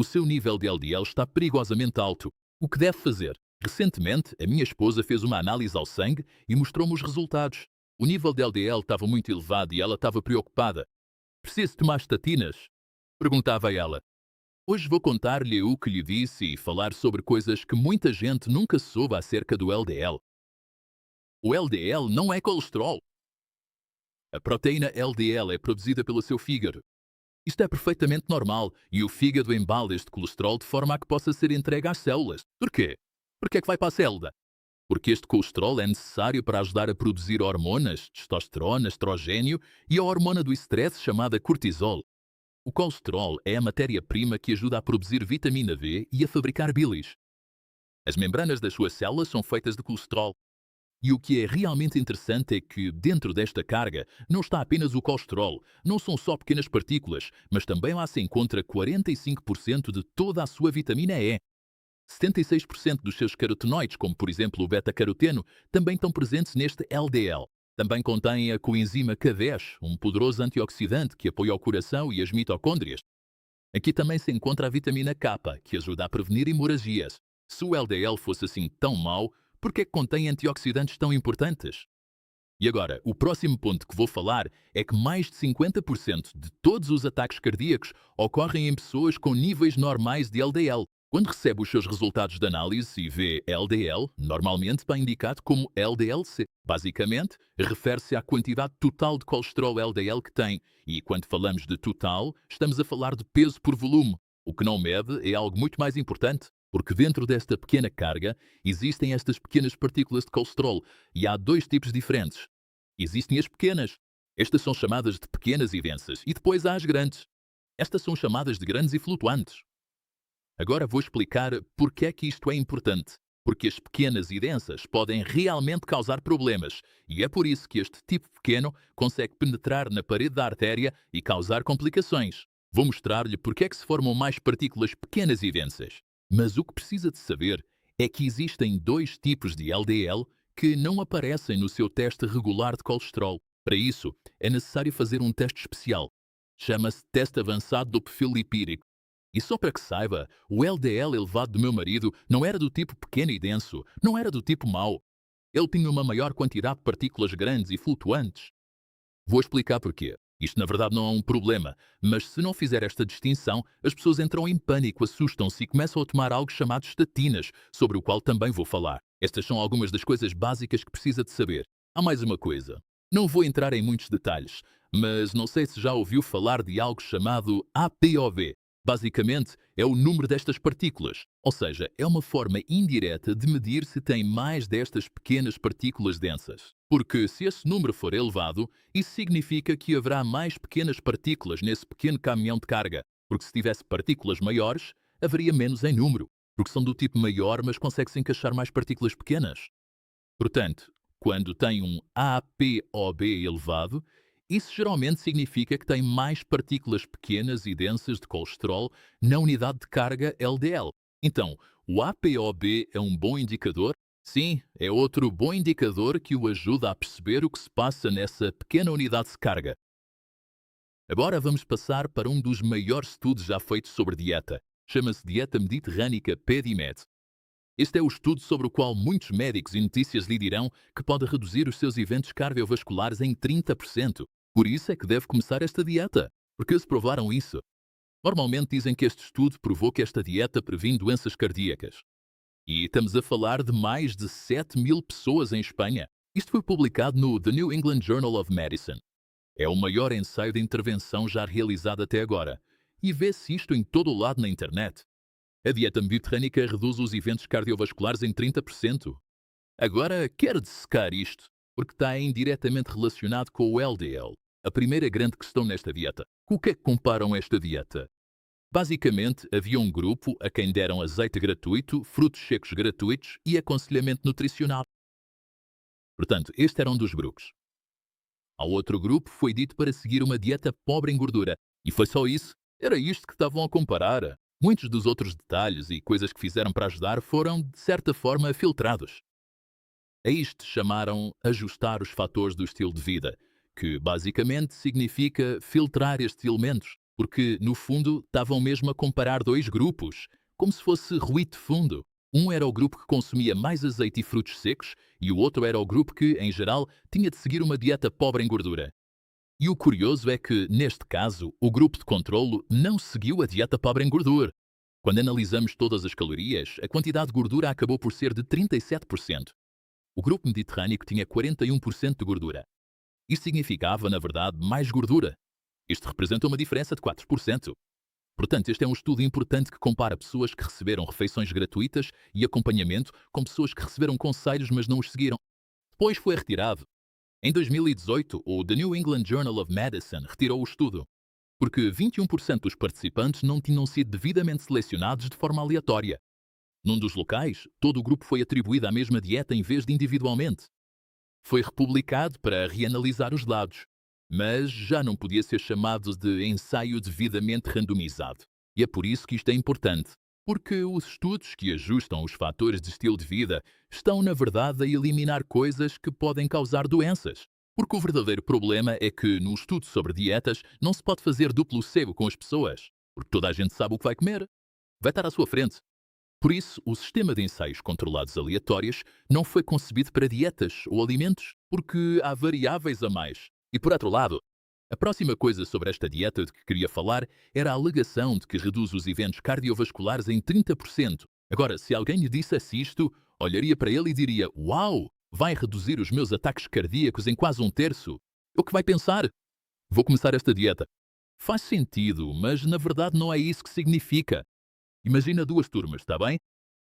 O seu nível de LDL está perigosamente alto. O que deve fazer? Recentemente, a minha esposa fez uma análise ao sangue e mostrou-me os resultados. O nível de LDL estava muito elevado e ela estava preocupada. Preciso tomar estatinas? Perguntava ela. Hoje vou contar-lhe o que lhe disse e falar sobre coisas que muita gente nunca soube acerca do LDL. O LDL não é colesterol. A proteína LDL é produzida pelo seu fígado. Isto é perfeitamente normal e o fígado embala este colesterol de forma a que possa ser entregue às células. Porquê? Porque é que vai para a célula? Porque este colesterol é necessário para ajudar a produzir hormonas, testosterona, estrogênio e a hormona do estresse chamada cortisol. O colesterol é a matéria-prima que ajuda a produzir vitamina B e a fabricar bilis. As membranas das suas células são feitas de colesterol. E o que é realmente interessante é que, dentro desta carga, não está apenas o colesterol, não são só pequenas partículas, mas também lá se encontra 45% de toda a sua vitamina E. 76% dos seus carotenoides, como por exemplo o beta-caroteno, também estão presentes neste LDL. Também contém a coenzima Q10, um poderoso antioxidante que apoia o coração e as mitocôndrias. Aqui também se encontra a vitamina K, que ajuda a prevenir hemorragias. Se o LDL fosse assim tão mau, por que é que contém antioxidantes tão importantes? E agora, o próximo ponto que vou falar é que mais de 50% de todos os ataques cardíacos ocorrem em pessoas com níveis normais de LDL. Quando recebe os seus resultados de análise e vê LDL, normalmente vai indicado como LDL-C. Basicamente, refere-se à quantidade total de colesterol LDL que tem. E quando falamos de total, estamos a falar de peso por volume. O que não mede é algo muito mais importante, porque dentro desta pequena carga existem estas pequenas partículas de colesterol e há dois tipos diferentes. Existem as pequenas. Estas são chamadas de pequenas e densas, e depois há as grandes. Estas são chamadas de grandes e flutuantes. Agora vou explicar porque é que isto é importante. Porque as pequenas e densas podem realmente causar problemas, e é por isso que este tipo pequeno consegue penetrar na parede da artéria e causar complicações. Vou mostrar-lhe porque é que se formam mais partículas pequenas e densas. Mas o que precisa de saber é que existem dois tipos de LDL que não aparecem no seu teste regular de colesterol. Para isso, é necessário fazer um teste especial. Chama-se teste avançado do perfil lipídico. E só para que saiba, o LDL elevado do meu marido não era do tipo pequeno e denso, não era do tipo mau. Ele tinha uma maior quantidade de partículas grandes e flutuantes. Vou explicar porquê. Isto na verdade não é um problema, mas se não fizer esta distinção, as pessoas entram em pânico, assustam-se e começam a tomar algo chamado estatinas, sobre o qual também vou falar. Estas são algumas das coisas básicas que precisa de saber. Há mais uma coisa. Não vou entrar em muitos detalhes, mas não sei se já ouviu falar de algo chamado APOV. Basicamente, é o número destas partículas, ou seja, é uma forma indireta de medir se tem mais destas pequenas partículas densas. Porque se esse número for elevado, isso significa que haverá mais pequenas partículas nesse pequeno caminhão de carga, porque se tivesse partículas maiores, haveria menos em número, porque são do tipo maior, mas consegue-se encaixar mais partículas pequenas. Portanto, quando tem um APOB elevado, isso geralmente significa que tem mais partículas pequenas e densas de colesterol na unidade de carga LDL. Então, o APOB é um bom indicador? Sim, é outro bom indicador que o ajuda a perceber o que se passa nessa pequena unidade de carga. Agora vamos passar para um dos maiores estudos já feitos sobre dieta. Chama-se Dieta Mediterrânica PEDIMED. Este é o estudo sobre o qual muitos médicos e notícias lhe dirão que pode reduzir os seus eventos cardiovasculares em 30%. Por isso é que deve começar esta dieta, porque eles provaram isso. Normalmente dizem que este estudo provou que esta dieta previne doenças cardíacas. E estamos a falar de mais de 7.000 pessoas em Espanha. Isto foi publicado no The New England Journal of Medicine. É o maior ensaio de intervenção já realizado até agora. E vê-se isto em todo o lado na internet. A dieta mediterrânica reduz os eventos cardiovasculares em 30%. Agora, quero dissecar isto, porque está indiretamente relacionado com o LDL. A primeira grande questão nesta dieta. Com o que é que comparam esta dieta? Basicamente, havia um grupo a quem deram azeite gratuito, frutos secos gratuitos e aconselhamento nutricional. Portanto, este era um dos grupos. Ao outro grupo foi dito para seguir uma dieta pobre em gordura. E foi só isso? Era isto que estavam a comparar. Muitos dos outros detalhes e coisas que fizeram para ajudar foram, de certa forma, filtrados. A isto chamaram ajustar os fatores do estilo de vida, que basicamente significa filtrar estes elementos. porque, no fundo, estavam mesmo a comparar dois grupos, como se fosse ruído de fundo. Um era o grupo que consumia mais azeite e frutos secos, e o outro era o grupo que, em geral, tinha de seguir uma dieta pobre em gordura. E o curioso é que, neste caso, o grupo de controlo não seguiu a dieta pobre em gordura. Quando analisamos todas as calorias, a quantidade de gordura acabou por ser de 37%. O grupo mediterrâneo tinha 41% de gordura. Isto significava, na verdade, mais gordura. Isto representa uma diferença de 4%. Portanto, este é um estudo importante que compara pessoas que receberam refeições gratuitas e acompanhamento com pessoas que receberam conselhos mas não os seguiram. Depois foi retirado. Em 2018, o The New England Journal of Medicine retirou o estudo, porque 21% dos participantes não tinham sido devidamente selecionados de forma aleatória. Num dos locais, todo o grupo foi atribuído à mesma dieta em vez de individualmente. Foi republicado para reanalisar os dados, mas já não podia ser chamado de ensaio devidamente randomizado. E é por isso que isto é importante, porque os estudos que ajustam os fatores de estilo de vida estão, na verdade, a eliminar coisas que podem causar doenças. Porque o verdadeiro problema é que, num estudo sobre dietas, não se pode fazer duplo cego com as pessoas, porque toda a gente sabe o que vai comer. Vai estar à sua frente. Por isso, o sistema de ensaios controlados aleatórios não foi concebido para dietas ou alimentos, porque há variáveis a mais. E por outro lado, a próxima coisa sobre esta dieta de que queria falar era a alegação de que reduz os eventos cardiovasculares em 30%. Agora, se alguém lhe dissesse isto, olharia para ele e diria: "Uau, vai reduzir os meus ataques cardíacos em quase um terço." O que vai pensar? Vou começar esta dieta. Faz sentido, mas na verdade não é isso que significa. Imagina duas turmas, está bem?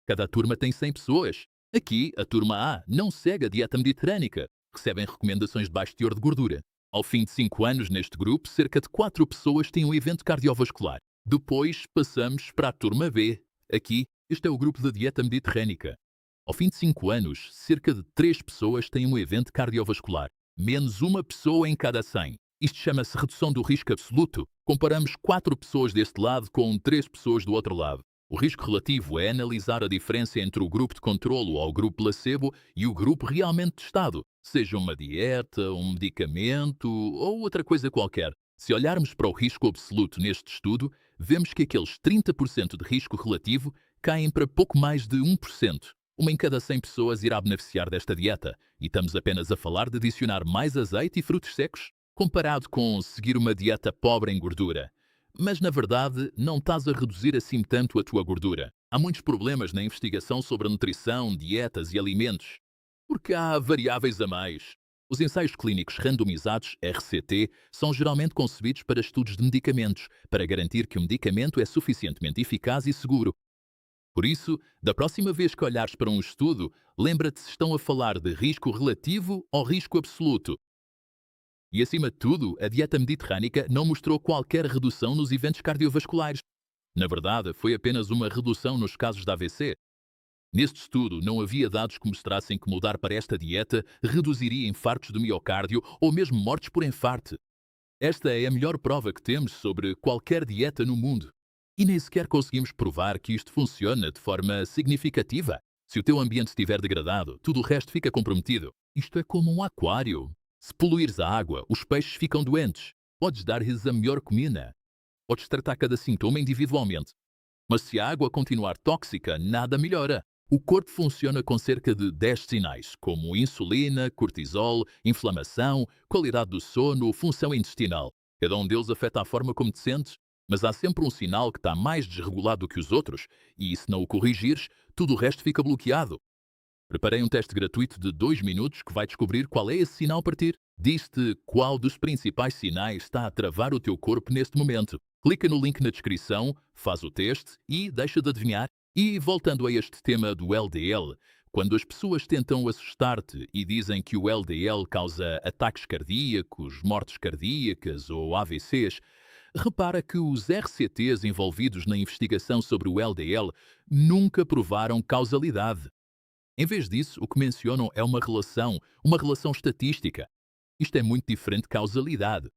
Cada turma tem 100 pessoas. Aqui, a turma A não segue a dieta mediterrânica. Recebem recomendações de baixo teor de gordura. Ao fim de 5 anos neste grupo, cerca de 4 pessoas têm um evento cardiovascular. Depois, passamos para a turma B. Aqui, este é o grupo da dieta mediterrânica. Ao fim de 5 anos, cerca de 3 pessoas têm um evento cardiovascular. Menos uma pessoa em cada 100. Isto chama-se redução do risco absoluto. Comparamos 4 pessoas deste lado com 3 pessoas do outro lado. O risco relativo é analisar a diferença entre o grupo de controlo ou o grupo placebo e o grupo realmente testado, seja uma dieta, um medicamento ou outra coisa qualquer. Se olharmos para o risco absoluto neste estudo, vemos que aqueles 30% de risco relativo caem para pouco mais de 1%. Uma em cada 100 pessoas irá beneficiar desta dieta, e estamos apenas a falar de adicionar mais azeite e frutos secos, comparado com seguir uma dieta pobre em gordura. Mas, na verdade, não estás a reduzir assim tanto a tua gordura. Há muitos problemas na investigação sobre a nutrição, dietas e alimentos, porque há variáveis a mais. Os ensaios clínicos randomizados, RCT, são geralmente concebidos para estudos de medicamentos, para garantir que o medicamento é suficientemente eficaz e seguro. Por isso, da próxima vez que olhares para um estudo, lembra-te se estão a falar de risco relativo ou risco absoluto. E, acima de tudo, a dieta mediterrânica não mostrou qualquer redução nos eventos cardiovasculares. Na verdade, foi apenas uma redução nos casos de AVC. Neste estudo, não havia dados que mostrassem que mudar para esta dieta reduziria infartos do miocárdio ou mesmo mortes por infarto. Esta é a melhor prova que temos sobre qualquer dieta no mundo. E nem sequer conseguimos provar que isto funciona de forma significativa. Se o teu ambiente estiver degradado, tudo o resto fica comprometido. Isto é como um aquário. Se poluires a água, os peixes ficam doentes. Podes dar-lhes a melhor comida. Podes tratar cada sintoma individualmente. Mas se a água continuar tóxica, nada melhora. O corpo funciona com cerca de 10 sinais, como insulina, cortisol, inflamação, qualidade do sono, função intestinal. Cada um deles afeta a forma como te sentes, mas há sempre um sinal que está mais desregulado que os outros, e se não o corrigires, tudo o resto fica bloqueado. Preparei um teste gratuito de 2 minutos que vai descobrir qual é esse sinal partir. Diz-te qual dos principais sinais está a travar o teu corpo neste momento. Clica no link na descrição, faz o teste e deixa de adivinhar. E voltando a este tema do LDL, quando as pessoas tentam assustar-te e dizem que o LDL causa ataques cardíacos, mortes cardíacas ou AVCs, repara que os RCTs envolvidos na investigação sobre o LDL nunca provaram causalidade. Em vez disso, o que mencionam é uma relação estatística. Isto é muito diferente de causalidade.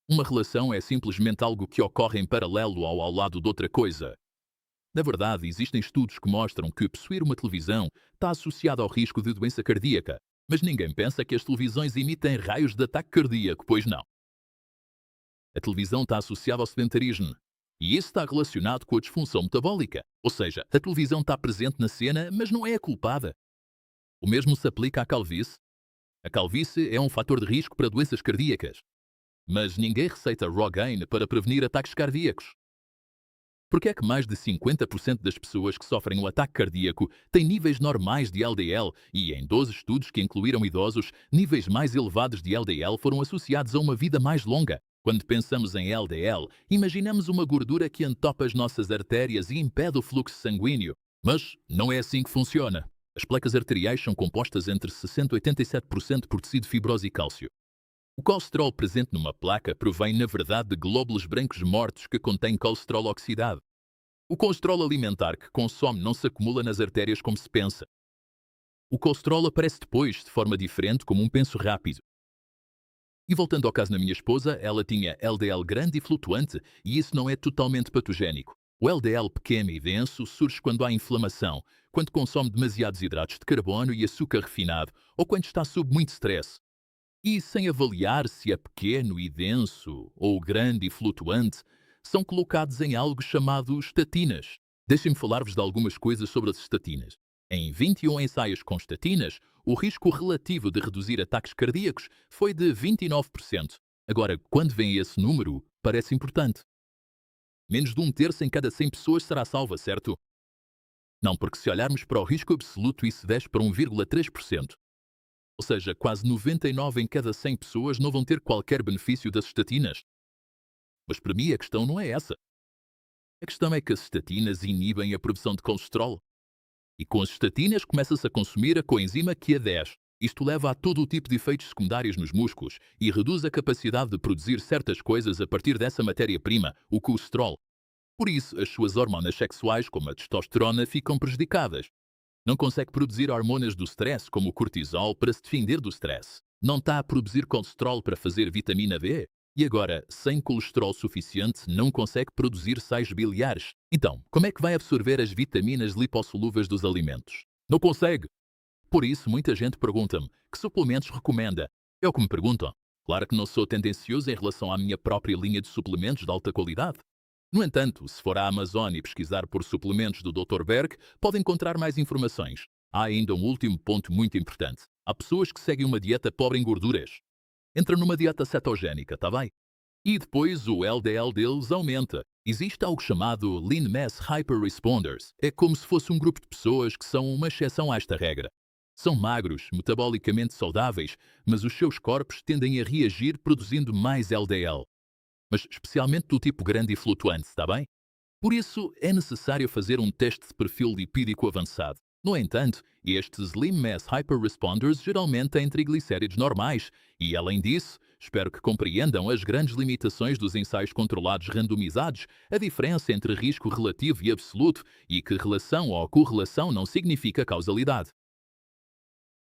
Uma relação é simplesmente algo que ocorre em paralelo ou ao lado de outra coisa. Na verdade, existem estudos que mostram que possuir uma televisão está associado ao risco de doença cardíaca, mas ninguém pensa que as televisões emitem raios de ataque cardíaco, pois não. A televisão está associada ao sedentarismo. E isso está relacionado com a disfunção metabólica. Ou seja, a televisão está presente na cena, mas não é a culpada. O mesmo se aplica à calvície. A calvície é um fator de risco para doenças cardíacas. Mas ninguém receita Rogaine para prevenir ataques cardíacos. Porque é que mais de 50% das pessoas que sofrem um ataque cardíaco têm níveis normais de LDL e, em 12 estudos que incluíram idosos, níveis mais elevados de LDL foram associados a uma vida mais longa? Quando pensamos em LDL, imaginamos uma gordura que entope as nossas artérias e impede o fluxo sanguíneo. Mas não é assim que funciona. As placas arteriais são compostas entre 60% e 87% por tecido fibroso e cálcio. O colesterol presente numa placa provém, na verdade, de glóbulos brancos mortos que contêm colesterol oxidado. O colesterol alimentar que consome não se acumula nas artérias como se pensa. O colesterol aparece depois, de forma diferente, como um penso rápido. E voltando ao caso da minha esposa, ela tinha LDL grande e flutuante, e isso não é totalmente patogénico. O LDL pequeno e denso surge quando há inflamação, quando consome demasiados hidratos de carbono e açúcar refinado, ou quando está sob muito stress. E sem avaliar se é pequeno e denso ou grande e flutuante, são colocados em algo chamado estatinas. Deixem-me falar-vos de algumas coisas sobre as estatinas. Em 21 ensaios com estatinas, o risco relativo de reduzir ataques cardíacos foi de 29%. Agora, quando vem esse número, parece importante. Menos de um terço em cada 100 pessoas será salva, certo? Não, porque se olharmos para o risco absoluto, isso desce para 1,3%. Ou seja, quase 99 em cada 100 pessoas não vão ter qualquer benefício das estatinas. Mas para mim a questão não é essa. A questão é que as estatinas inibem a produção de colesterol. E com as estatinas começa-se a consumir a coenzima Q10. Isto leva a todo o tipo de efeitos secundários nos músculos e reduz a capacidade de produzir certas coisas a partir dessa matéria-prima, o colesterol. Por isso, as suas hormonas sexuais, como a testosterona, ficam prejudicadas. Não consegue produzir hormonas do stress, como o cortisol, para se defender do stress. Não está a produzir colesterol para fazer vitamina B. E agora, sem colesterol suficiente, não consegue produzir sais biliares. Então, como é que vai absorver as vitaminas lipossolúveis dos alimentos? Não consegue. Por isso, muita gente pergunta-me, que suplementos recomenda? É o que me perguntam. Claro que não sou tendencioso em relação à minha própria linha de suplementos de alta qualidade. No entanto, se for à Amazon e pesquisar por suplementos do Dr. Berg, pode encontrar mais informações. Há ainda um último ponto muito importante. Há pessoas que seguem uma dieta pobre em gorduras. Entra numa dieta cetogénica, tá bem? E depois o LDL deles aumenta. Existe algo chamado Lean Mass Hyperresponders. É como se fosse um grupo de pessoas que são uma exceção a esta regra. São magros, metabolicamente saudáveis, mas os seus corpos tendem a reagir produzindo mais LDL. Mas especialmente do tipo grande e flutuante, está bem? Por isso, é necessário fazer um teste de perfil lipídico avançado. No entanto, estes Lean Mass Hyperresponders geralmente têm triglicéridos normais e, além disso, espero que compreendam as grandes limitações dos ensaios controlados randomizados, a diferença entre risco relativo e absoluto e que relação ou correlação não significa causalidade.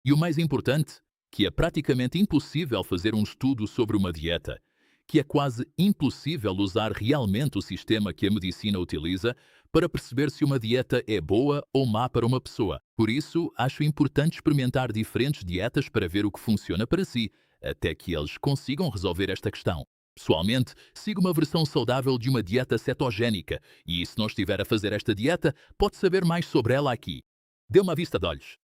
E o mais importante, que é praticamente impossível fazer um estudo sobre uma dieta, que é quase impossível usar realmente o sistema que a medicina utiliza para perceber se uma dieta é boa ou má para uma pessoa. Por isso, acho importante experimentar diferentes dietas para ver o que funciona para si, até que eles consigam resolver esta questão. Pessoalmente, sigo uma versão saudável de uma dieta cetogénica, e se não estiver a fazer esta dieta, pode saber mais sobre ela aqui. Dê uma vista de olhos.